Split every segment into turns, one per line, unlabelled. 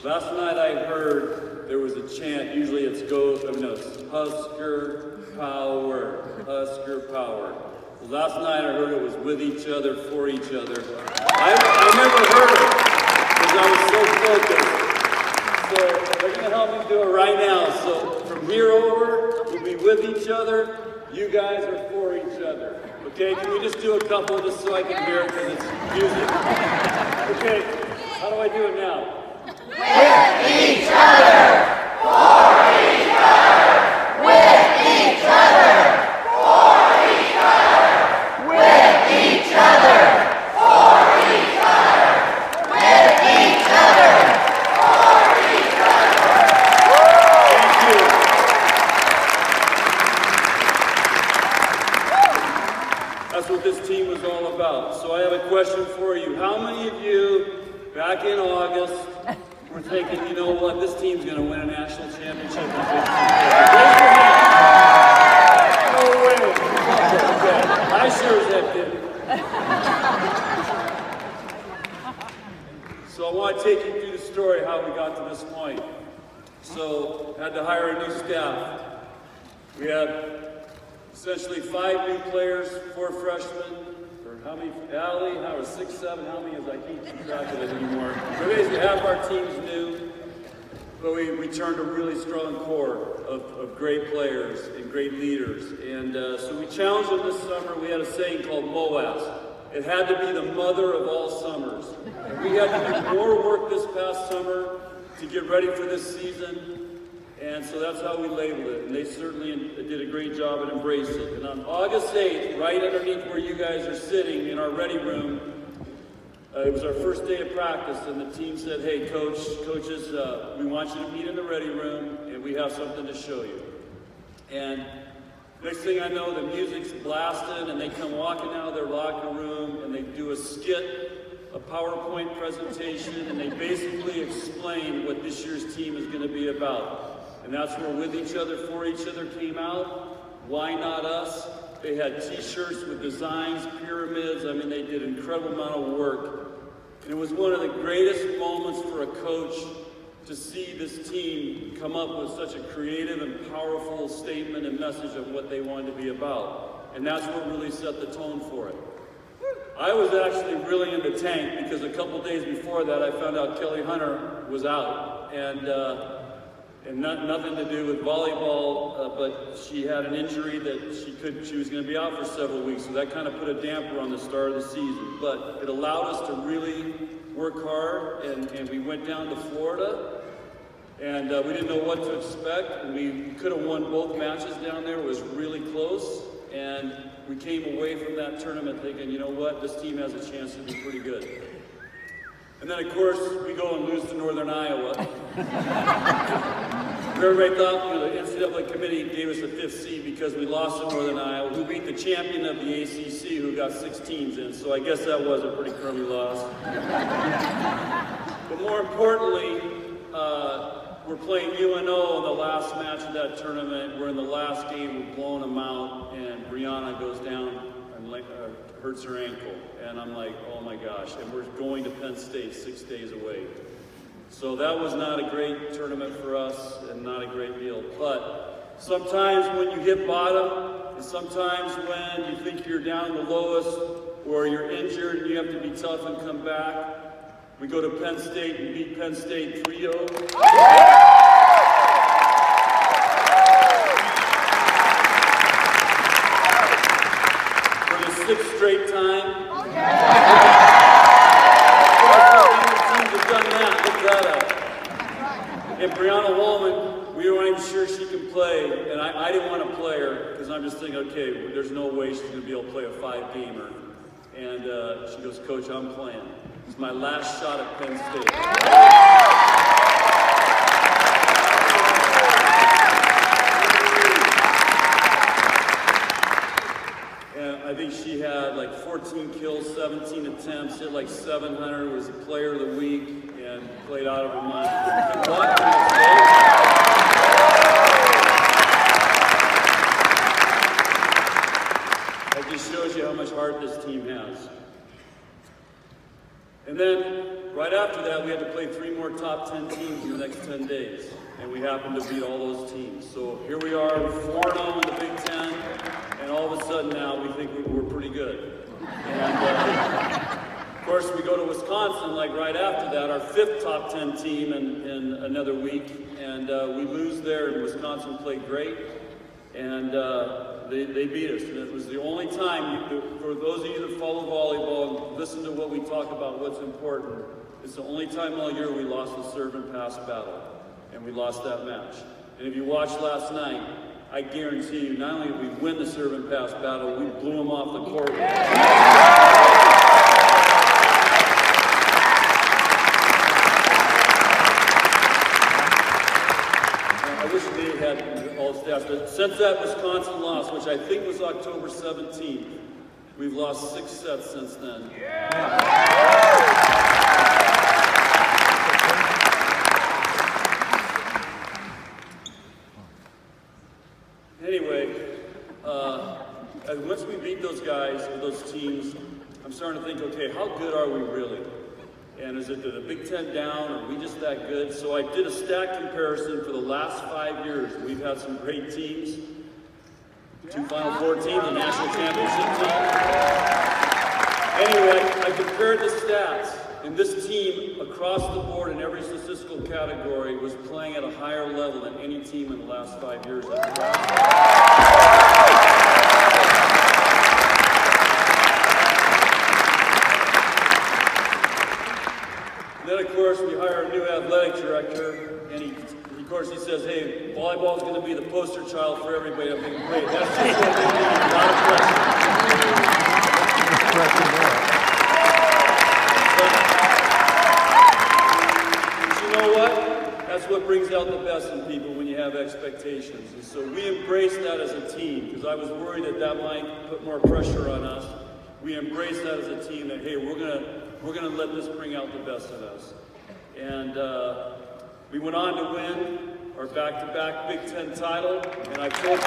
Last night I heard there was a chant, usually it's Husker Power, Husker Power. Well, last night I heard it was with each other, for each other. I never heard it because I was so focused. So they're going to help me do it right now. So from here over, we'll be with each other. You guys are for each other. Okay, can we just do a couple just so I can hear it because it's music? Okay, how do I do it now?
With each other, for each other, with each other, for each other, with each other, for each other, with each other, for each other.
Thank you. That's what this team was all about. So I have a question for you. How many of you, back in August, we're thinking, you know what, this team's going to win a national championship. Raise your hand. No way. Okay. I sure as heck did. So I want to take you through the story, how we got to this point. So, had to hire a new staff. We had essentially 5 new players, 4 freshmen. How many, Allie, how was 6, 7, how many is I can't keep track of it anymore. But basically half our team's new, but we turned a really strong core of great players and great leaders. And so we challenged them this summer. We had a saying called MOAS. It had to be the mother of all summers. And we had to do more work this past summer to get ready for this season. And so that's how we labeled it, and they certainly did a great job and embraced it. And on August 8th, right underneath where you guys are sitting in our ready room, it was our first day of practice, and the team said, hey, coaches, we want you to meet in the ready room, and we have something to show you. And next thing I know, the music's blasting, and they come walking out of their locker room, and they do a skit, a PowerPoint presentation, and they basically explain what this year's team is going to be about. And that's where with each other, for each other came out. Why not us? They had t-shirts with designs, pyramids. I mean, they did an incredible amount of work. And it was one of the greatest moments for a coach to see this team come up with such a creative and powerful statement and message of what they wanted to be about. And that's what really set the tone for it. I was actually really in the tank because a couple days before that I found out Kelly Hunter was out. And nothing to do with volleyball, but she had an injury that she was going to be out for several weeks, so that kind of put a damper on the start of the season. But it allowed us to really work hard, and we went down to Florida, and we didn't know what to expect, and we could have won both matches down there. It was really close, and we came away from that tournament thinking, you know what, this team has a chance to be pretty good. And then, of course, we go and lose to Northern Iowa. Everybody thought the NCAA committee gave us a 5th seed because we lost to Northern Iowa, who beat the champion of the ACC, who got 6 teams in. So I guess that was a pretty crummy loss. But more importantly, we're playing UNO in the last match of that tournament. We're in the last game, we're blowing them out, and Brianna goes down and hurts her ankle. And I'm like, oh my gosh. And we're going to Penn State 6 days away. So that was not a great tournament for us and not a great deal. But sometimes when you hit bottom, and sometimes when you think you're down the lowest or you're injured and you have to be tough and come back, we go to Penn State and beat Penn State 3-0. For the 6th straight time. And Brianna Woolman, we weren't even sure she could play, and I didn't want to play her because I'm just thinking, okay, there's no way she's going to be able to play a 5-gamer. And she goes, Coach, I'm playing. It's my last shot at Penn State. And I think she had like 14 kills, 17 attempts, hit like 700, was the player of the week, and played out of her mind. That just shows you how much heart this team has. And then right after that, we had to play 3 more top 10 teams in the next 10 days. And we happened to beat all those teams. So here we are, 4-0 in the Big Ten, and all of a sudden now we think we're pretty good. And of course, we go to Wisconsin, like right after that, our 5th top 10 team in another week, and we lose there, and Wisconsin played great, and they beat us. And it was the only time, for those of you that follow volleyball and listen to what we talk about, what's important, it's the only time all year we lost the serve and pass battle, and we lost that match. And if you watched last night, I guarantee you, not only did we win the serve and pass battle, we blew them off the court. All stats, but since that Wisconsin loss, which I think was October 17th, we've lost 6 sets since then. Anyway, once we beat those guys, or those teams, I'm starting to think, okay, how good are we really? And is it the Big Ten down, or are we just that good? So I did a stat comparison for the last 5 years. We've had some great teams, 2 Final Four teams, a national championship team. Anyway, I compared the stats, and this team across the board in every statistical category was playing at a higher level than any team in the last 5 years. Then, of course, we hire a new athletic director, and of course, he says, hey, volleyball is going to be the poster child for everybody. I'm thinking, great, that's just what they need, a lot of pressure. But you know what? That's what brings out the best in people when you have expectations. And so we embraced that as a team, because I was worried that that might put more pressure on us. We embraced that as a team that, hey, we're gonna let this bring out the best in us. And we went on to win our back-to-back Big Ten title, and I told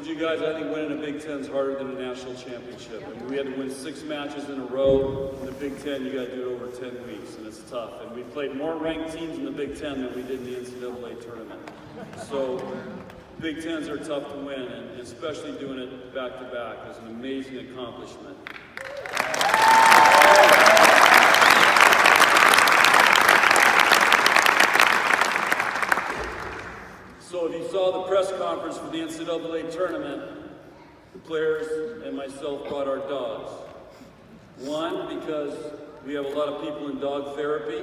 you guys, I think winning a Big Ten is harder than a national championship. I mean, we had to win 6 matches in a row. In the Big Ten, you got to do it over 10 weeks, and it's tough. And we played more ranked teams in the Big Ten than we did in the NCAA tournament. So Big Tens are tough to win, and especially doing it back-to-back is an amazing accomplishment. So if you saw the press conference for the NCAA tournament, the players and myself brought our dogs. One, because we have a lot of people in dog therapy.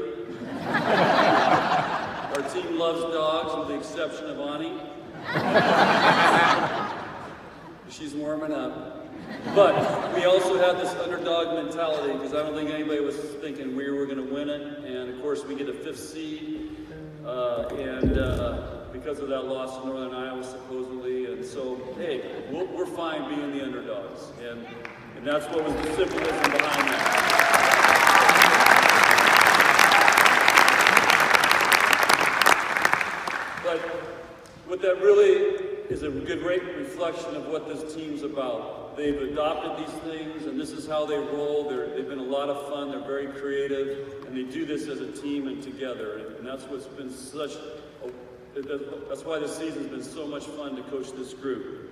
Our team loves dogs, with the exception of Ani. She's warming up. But we also had this underdog mentality, because I don't think anybody was thinking we were going to win it. And of course, we get a 5th seed, because of that loss to Northern Iowa, supposedly. And so, hey, we're fine being the underdogs. And that's what was the symbolism behind that. But what that really is a good, great reflection of what this team's about. They've adopted these things, and this is how they roll. They've been a lot of fun. They're very creative, and they do this as a team and together. And that's what's been that's why this season's been so much fun to coach this group.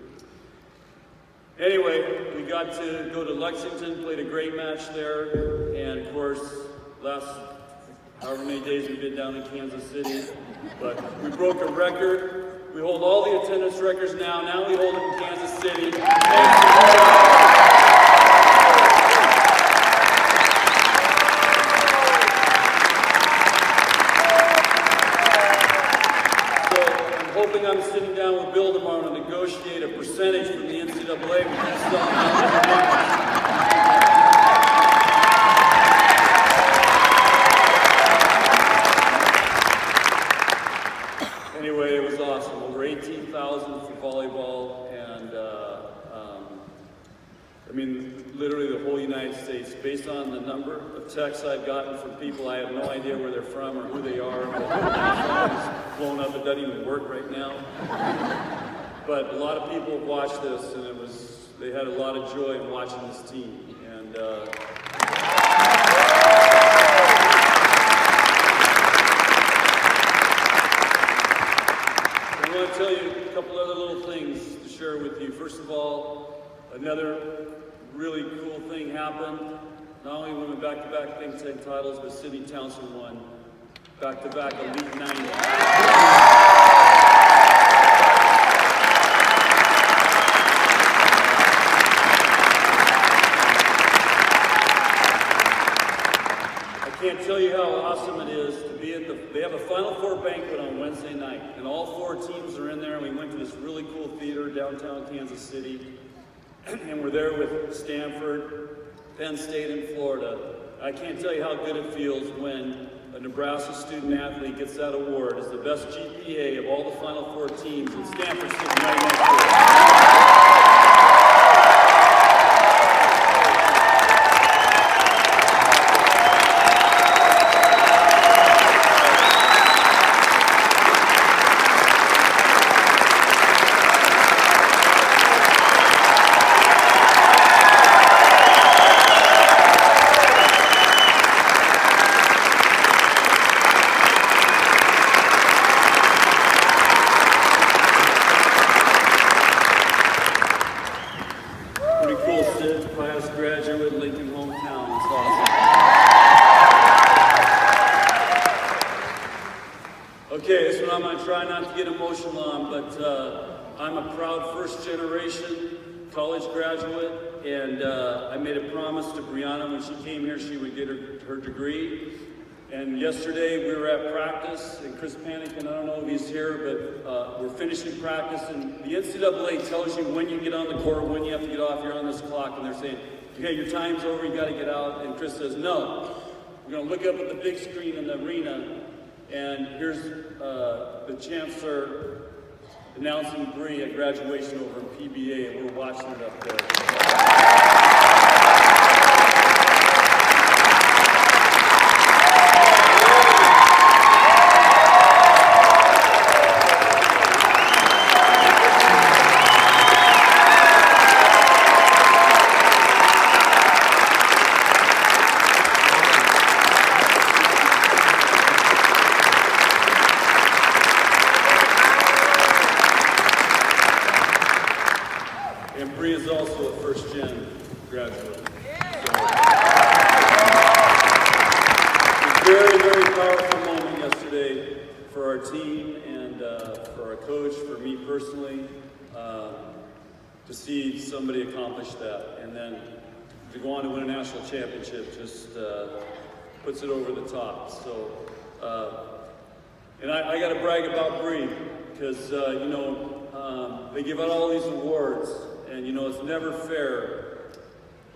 Anyway, we got to go to Lexington, played a great match there, and of course, last however many days we've been down in Kansas City, but we broke a record. We hold all the attendance records now. Now we hold it in Kansas City. I'm sitting down with Bill tomorrow to negotiate a percentage from the NCAA. Anyway, it was awesome. Over 18,000 for volleyball, and I mean, literally the whole United States. Based on the number of texts I've gotten from people, I have no idea where they're from or who they are. But my phone is blown up. It doesn't even work right now. but a lot of people have watched this, and they had a lot of joy in watching this team. And I want to tell you a couple other little things to share with you. First of all, another really cool thing happened. Not only won we back-to-back Big Ten titles, but Sidney Townsend won back-to-back Elite 90. I can't tell you how awesome it is to be at they have a Final Four banquet on Wednesday night, and all 4 teams are in there, and we went to this really cool theater downtown Kansas City, and we're there with Stanford, Penn State, and Florida. I can't tell you how good it feels when a Nebraska student athlete gets that award as the best GPA of all the Final Four teams, and Stanford's sitting right next to it. Class graduate, Lincoln hometown. It's awesome. Okay, this one I'm going to try not to get emotional on, but I'm a proud first-generation college graduate, and I made a promise to Brianna when she came here she would get her degree. And yesterday we were at practice, and Chris Panikin, I don't know if he's here, but we're finishing practice, and the NCAA tells you when you get on the court, when you have to get off, you're on this clock, and they're saying, okay, your time's over, you got to get out. And Chris says, no, we're going to look up at the big screen in the arena, and here's the chancellor announcing Bree at graduation over in PBA, and we're watching it up there. And Bree is also a first-gen graduate. So, it's a very, very powerful moment yesterday for our team and for our coach, for me personally, to see somebody accomplish that. And then to go on to win a national championship just puts it over the top. So, and I got to brag about Bree because, you know, they give out all these awards. And you know, it's never fair,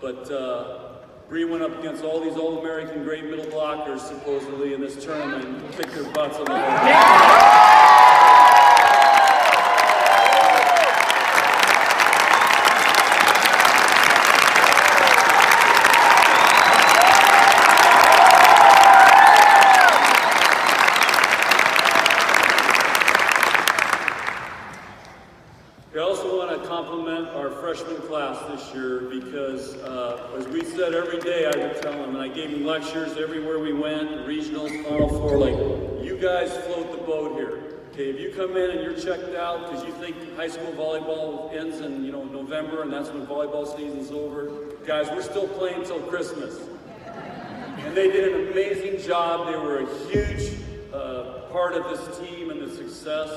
but Bree went up against all these All-American great middle blockers, supposedly, in this tournament, and kicked their butts on the ball. I also want to compliment our freshman class this year because, as we said every day, I would tell them, and I gave them lectures everywhere we went, regionals, Final Four, like, you guys float the boat here. Okay, if you come in and you're checked out because you think high school volleyball ends in, you know, November and that's when volleyball season's over, guys, we're still playing till Christmas. And they did an amazing job. They were a huge part of this team and the success,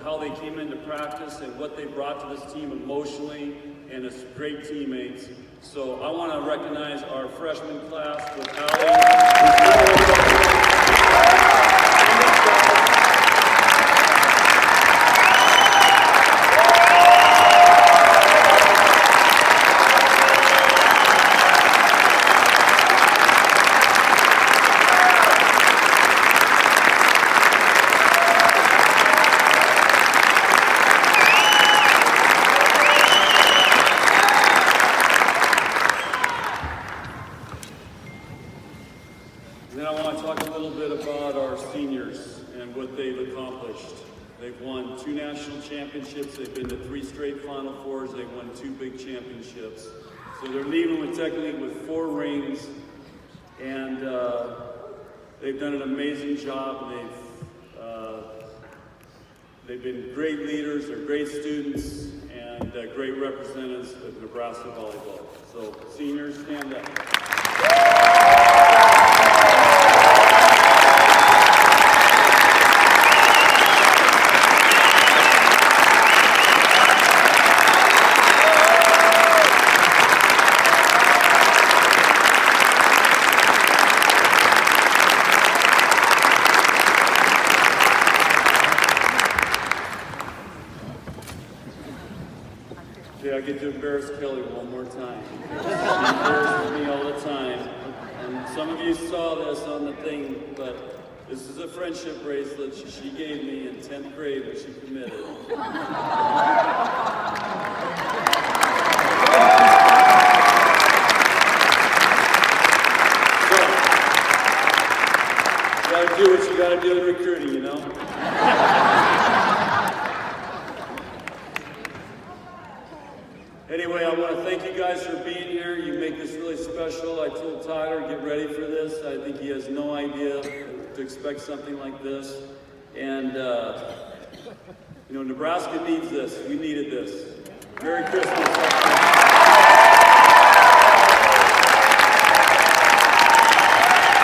how they came into practice and what they brought to this team emotionally, and as great teammates. So I want to recognize our freshman class with Allie. And then I want to championships. They've been to 3 straight Final Fours. They've won 2 big championships. So they're leaving with technically with 4 rings, and they've done an amazing job. They've been great leaders, they're great students, and great representatives of Nebraska volleyball. So seniors, stand up. Yeah, I get to embarrass Kelly one more time. She embarrasses me all the time. And some of you saw this on the thing, but this is a friendship bracelet she gave me in 10th grade when she committed. So, you gotta do what you gotta do in recruiting, you know? Anyway, I want to thank you guys for being here. You make this really special. I told Tyler, get ready for this. I think he has no idea to expect something like this. And, you know, Nebraska needs this. We needed this. Merry Christmas.